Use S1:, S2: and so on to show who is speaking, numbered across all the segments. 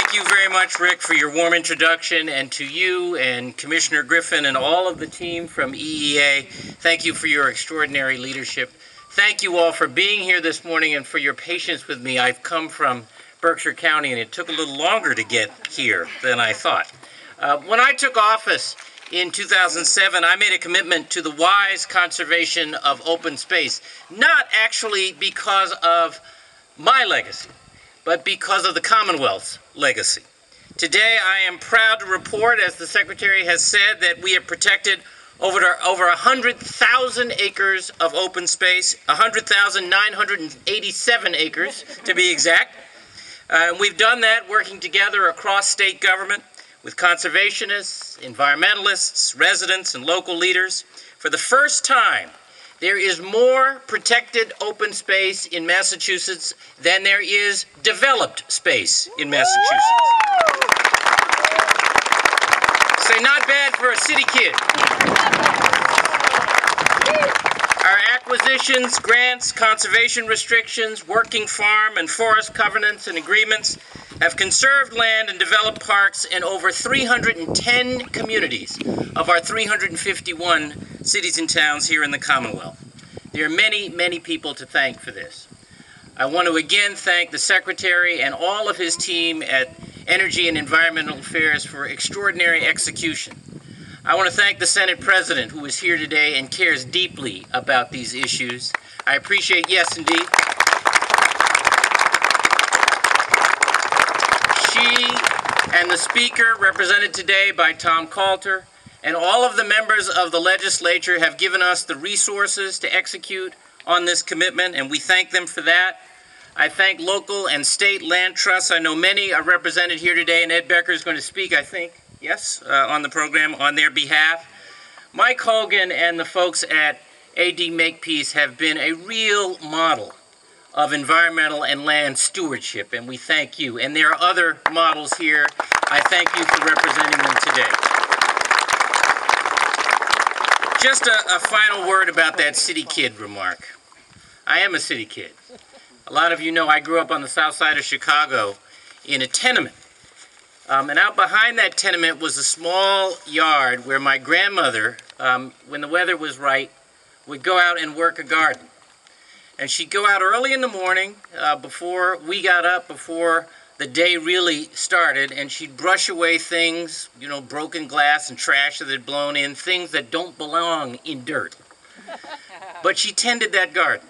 S1: Thank you very much, Rick, for your warm introduction, and to you and Commissioner Griffin and all of the team from EEA, thank you for your extraordinary leadership. Thank you all for being here this morning and for your patience with me. I've come from Berkshire County, and it took a little longer to get here than I thought. When I took office in 2007, I made a commitment to the wise conservation of open space, not actually because of my legacy, but because of the Commonwealth's legacy. Today, I am proud to report, as the Secretary has said, that we have protected over 100,000 acres of open space, 100,987 acres to be exact. We've done that working together across state government with conservationists, environmentalists, residents, and local leaders. For the first time, there is more protected open space in Massachusetts than there is developed space in Massachusetts. Say, not bad for a city kid. Our acquisitions, grants, conservation restrictions, working farm and forest covenants and agreements have conserved land and developed parks in over 310 communities of our 351 cities and towns here in the Commonwealth. There are many, many people to thank for this. I want to again thank the Secretary and all of his team at Energy and Environmental Affairs for extraordinary execution. I want to thank the Senate President, who is here today and cares deeply about these issues. I appreciate, yes indeed, she and the Speaker, represented today by Tom Coulter, and all of the members of the legislature have given us the resources to execute on this commitment, and we thank them for that. I thank local and state land trusts. I know many are represented here today, and Ed Becker is going to speak, I think, yes, on the program on their behalf. Mike Hogan and the folks at AD Makepeace have been a real model of environmental and land stewardship, and we thank you. And there are other models here. I thank you for representing them today. Just a final word about that city kid remark. I am a city kid. A lot of you know I grew up on the south side of Chicago in a tenement. And out behind that tenement was a small yard where my grandmother, when the weather was right, would go out and work a garden. And she'd go out early in the morning, before we got up, before the day really started, and she'd brush away things, you know, broken glass and trash that had blown in, things that don't belong in dirt. But she tended that garden.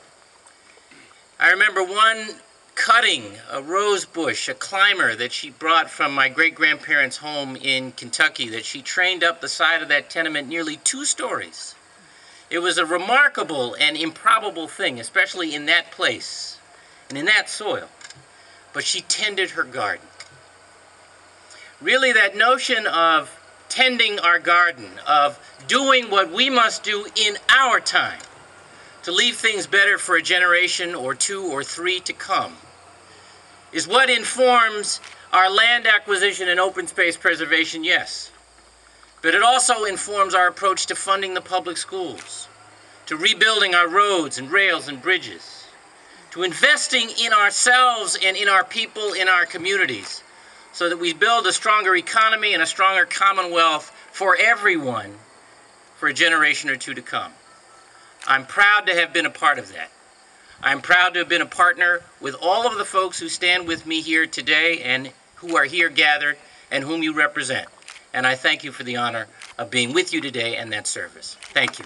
S1: I remember one cutting a rose bush, a climber that she brought from my great-grandparents' home in Kentucky, that she trained up the side of that tenement nearly 2 stories. It was a remarkable and improbable thing, especially in that place and in that soil. But she tended her garden. Really, that notion of tending our garden, of doing what we must do in our time to leave things better for a generation or 2 or 3 to come, is what informs our land acquisition and open space preservation, yes. But it also informs our approach to funding the public schools, to rebuilding our roads and rails and bridges, to investing in ourselves and in our people, in our communities, so that we build a stronger economy and a stronger Commonwealth for everyone for a generation or 2 to come. I'm proud to have been a part of that. I'm proud to have been a partner with all of the folks who stand with me here today and who are here gathered and whom you represent. And I thank you for the honor of being with you today and that service. Thank you.